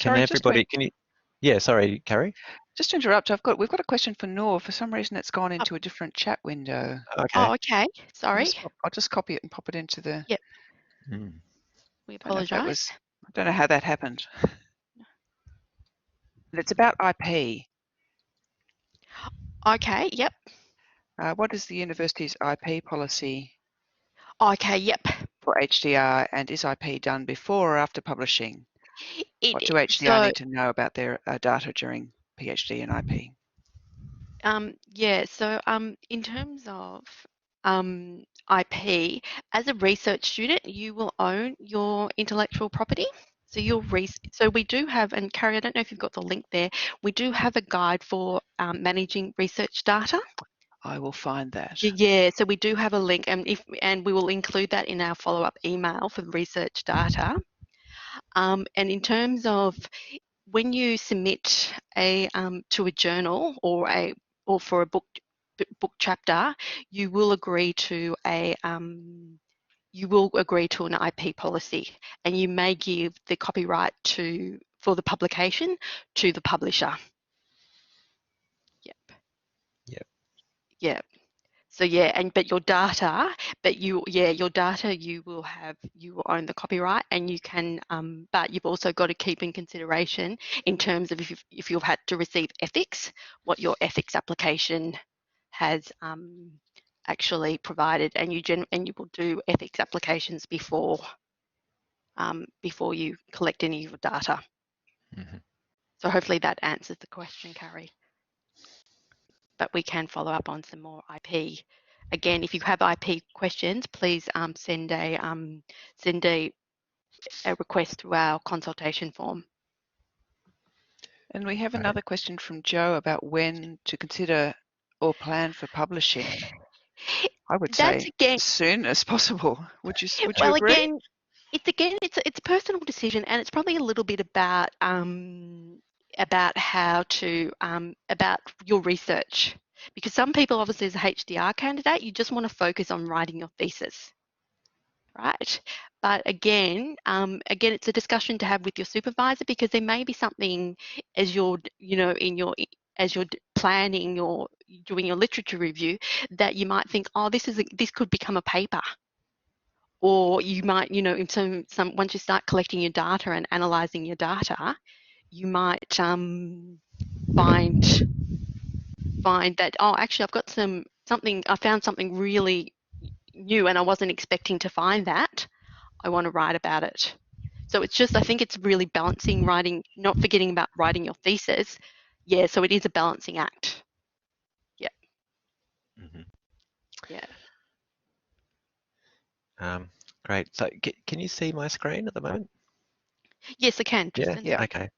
Can Sorry, everybody, can you, yeah, sorry, Carrie. just to interrupt, we've got a question for Noor. For some reason, it's gone into a different chat window. Okay. Oh, okay. Sorry. I'll just copy it and pop it into the. Yep. Mm. We I don't know if that apologise. was. I don't know how that happened. But it's about IP. Okay. Yep. What is the university's IP policy Okay. Yep. for HDR, and is IP done before or after publishing? What do HDR So need to know about their data during PhD and IP? yeah. So in terms of IP, as a research student, you will own your intellectual property. So so we do have, and Carrie, I don't know if you've got the link there. We do have a guide for managing research data. I will find that. Yeah, so we do have a link, and we will include that in our follow-up email for research data. And in terms of when you submit to a journal or for a book chapter, you will agree to an IP policy, and you may give the copyright for the publication to the publisher. Yep. Yep. Yep. So yeah, but your data you will own the copyright, and you can but you've also got to keep in consideration in terms of if you've had to receive ethics, what your ethics application has actually provided, and you will do ethics applications before you collect any of your data. Mm-hmm. So hopefully that answers the question, Carrie. But we can follow up on some more IP. Again, if you have IP questions, please send a request through our consultation form. And we have another question from Joe about when to consider or plan for publishing. I would say as soon as possible. Would you Well, agree? again, it's a personal decision, and it's probably a little bit about how to about your research, because some people, obviously, as a HDR candidate, you just want to focus on writing your thesis, right? But again, it's a discussion to have with your supervisor, because there may be something as you're planning or doing your literature review that you might think, oh, this could become a paper. Or you might, in once you start collecting your data and analysing your data, you might find that, oh, actually, I found something really new, and I wasn't expecting to find that. I want to write about it. So it's just, I think it's really balancing writing, not forgetting about writing your thesis. Yeah, so it is a balancing act. Yeah. Mm-hmm. Yeah. Great. So can you see my screen at the moment? Yes, I can, Tristan. Yeah. Okay.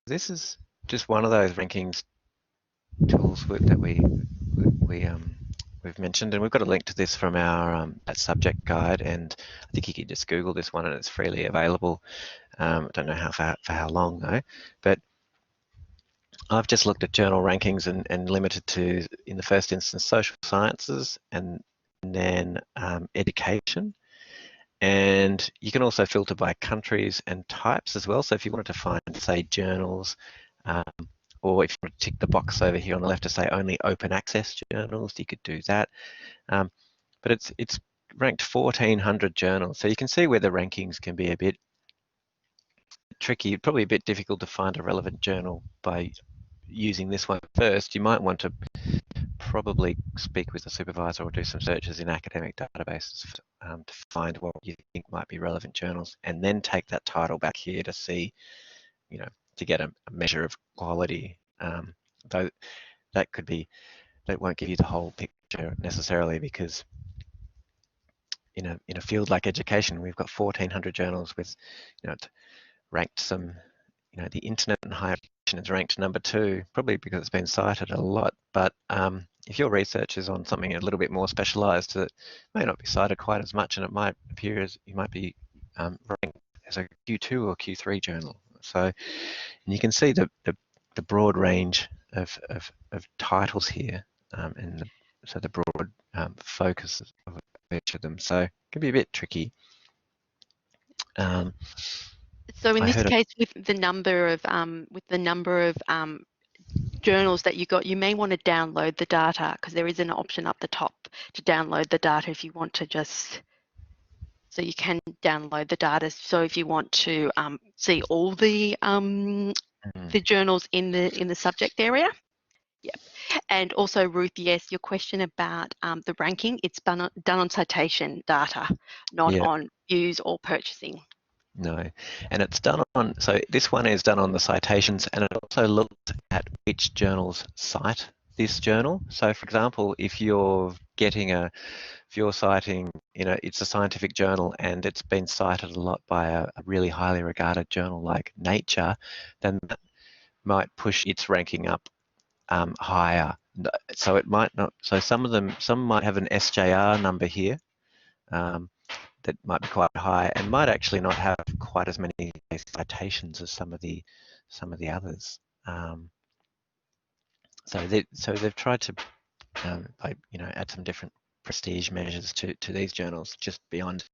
This is just one of those rankings tools that we've mentioned, and we've got a link to this from our that subject guide, and I think you can just Google this one, and it's freely available. I don't know for how long though, but I've just looked at journal rankings and limited to, in the first instance, social sciences, and then education. And you can also filter by countries and types as well. So if you wanted to find, say, journals, or if you want to tick the box over here on the left to say only open access journals, you could do that. But it's ranked 1,400 journals. So you can see where the rankings can be a bit tricky, probably a bit difficult to find a relevant journal by using this one first. You might want to probably speak with a supervisor or do some searches in academic databases to find what you think might be relevant journals, and then take that title back here to see, to get a measure of quality. Though that won't give you the whole picture necessarily, because in a field like education, we've got 1,400 journals with, ranked some. The internet and higher education is ranked number 2, probably because it's been cited a lot. But if your research is on something a little bit more specialised, it may not be cited quite as much, and it might appear as you might be ranked as a Q2 or Q3 journal. So, and you can see the broad range of titles here, and the broad focus of each of them. So it can be a bit tricky. So in I this heard it. case, with the number of journals that you got, you may want to download the data, because there is an option up the top to download the data if you want to just. So you can download the data. So if you want to see all the journals in the subject area. Yep. And also, Ruth, yes, your question about the ranking, it's done on citation data, not Yeah, on views or purchasing. no. And it's done on, so this one is done on the citations, and it also looks at which journals cite this journal. So for example, if you're citing, it's a scientific journal and it's been cited a lot by a really highly regarded journal like Nature, then that might push its ranking up higher. So it might not, so some might have an SJR number here that might be quite high and might actually not have quite as many citations as some of the others. So they've tried to add some different prestige measures to these journals just beyond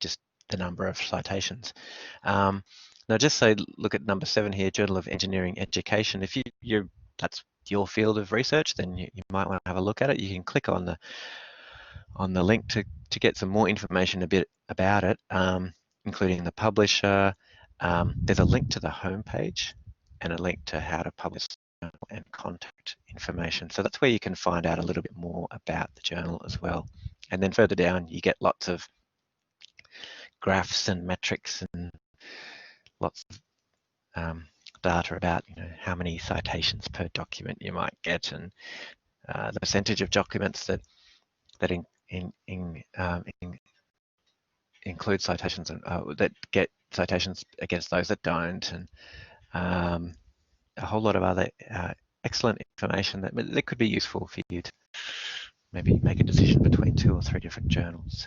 just the number of citations. Now just say look at number 7 here, Journal of Engineering Education. If that's your field of research, then you might want to have a look at it. You can click on the link to get some more information a bit about it, including the publisher. There's a link to the homepage and a link to how to publish and contact information. So that's where you can find out a little bit more about the journal as well. And then further down, you get lots of graphs and metrics and lots of data about how many citations per document you might get, and the percentage of documents that include citations and that get citations against those that don't, and a whole lot of other excellent information that could be useful for you to maybe make a decision between 2 or 3 different journals.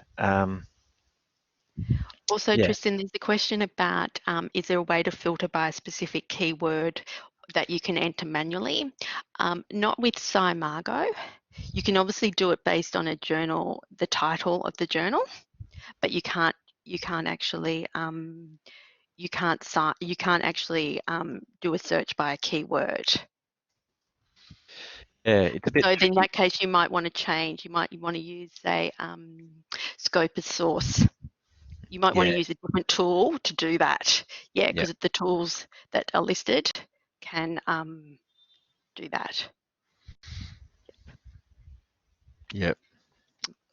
Also, Yeah. Tristan, there's a question about is there a way to filter by a specific keyword that you can enter manually? Not with SciMargo. You can obviously do it based on a journal, the title of the journal, but you can't actually do a search by a keyword. Yeah, it's a bit So in tricky. that case, you might want to change. You want to use, say, scope as source. You might want to use a different tool to do that. Yeah, because the tools that are listed can do that. Yep.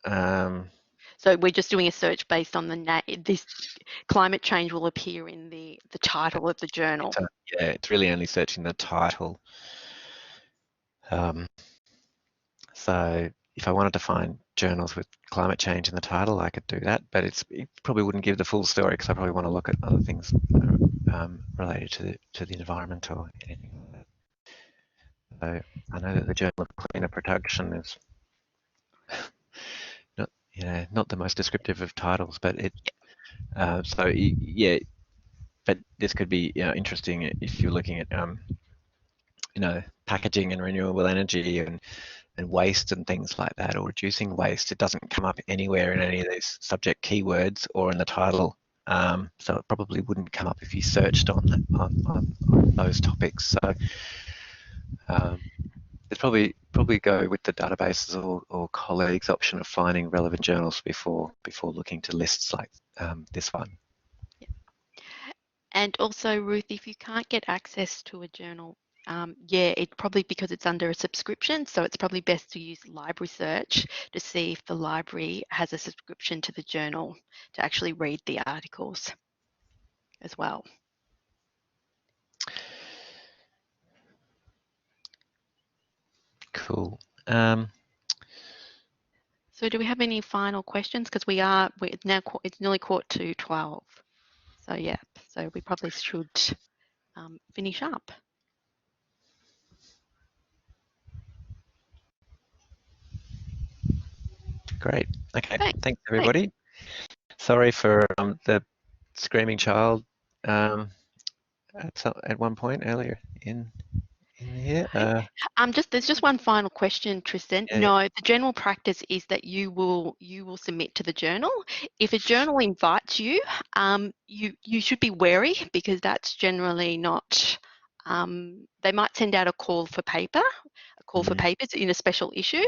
So we're just doing a search based on this climate change will appear in the title of the journal. It's really only searching the title. So if I wanted to find journals with climate change in the title, I could do that, but it probably wouldn't give the full story, because I probably want to look at other things related to the environment or anything like that. So I know that the Journal of Cleaner Production is not the most descriptive of titles, but but this could be interesting if you're looking at packaging and renewable energy and waste and things like that, or reducing waste. It doesn't come up anywhere in any of these subject keywords or in the title, so it probably wouldn't come up if you searched on those topics. So it's probably go with the databases or colleagues option of finding relevant journals before looking to lists like this one. Yeah. And also, Ruth, if you can't get access to a journal, it's probably because it's under a subscription, so it's probably best to use library search to see if the library has a subscription to the journal to actually read the articles as well. Cool. So do we have any final questions? Because it's nearly 11:45. So yeah, so we probably should finish up. Great. Okay. Thanks Thanks. everybody. Sorry for the screaming child at one point earlier in Yeah. There's just one final question, Tristan. Yeah. No, the general practice is that you will submit to the journal. If a journal invites you, you should be wary because that's generally not. They might send out a call for papers in a special issue,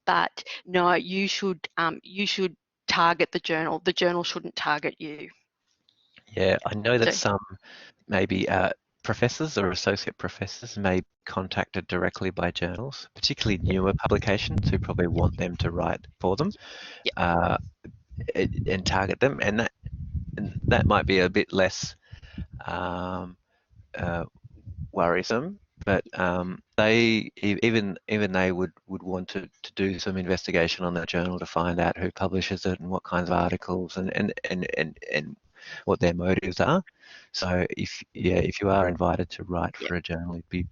but no, you should target the journal. The journal shouldn't target you. Yeah, I know that So some maybe professors or associate professors may be contacted directly by journals, particularly newer publications who probably want them to write for them yeah, uh, and target them, and that might be a bit less um, uh, worrisome. But even they would want to do some investigation on that journal to find out who publishes it and what kinds of articles and what their motives are. So if you are invited to write yeah. for a journal, it'd be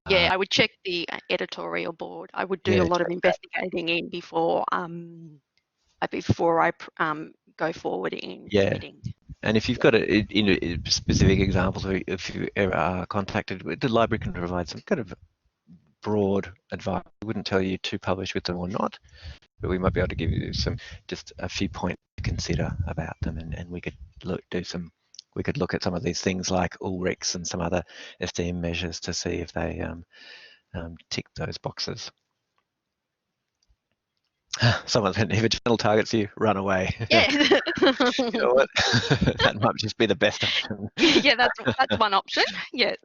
Yeah, I would check the editorial board. I would do a yeah, lot of check that. investigating in before I go forward in Yeah. submitting. And if you've got specific examples, or if you ever are contacted, the library can provide some kind of broad advice. We wouldn't tell you to publish with them or not, but we might be able to give you just a few points to consider about them, and we could look at some of these things like Ulrichs and some other esteem measures to see if they tick those boxes. Someone said, if a journal targets you, run away. Yeah. You know what? That might just be the best option. Yeah, that's one option. Yeah.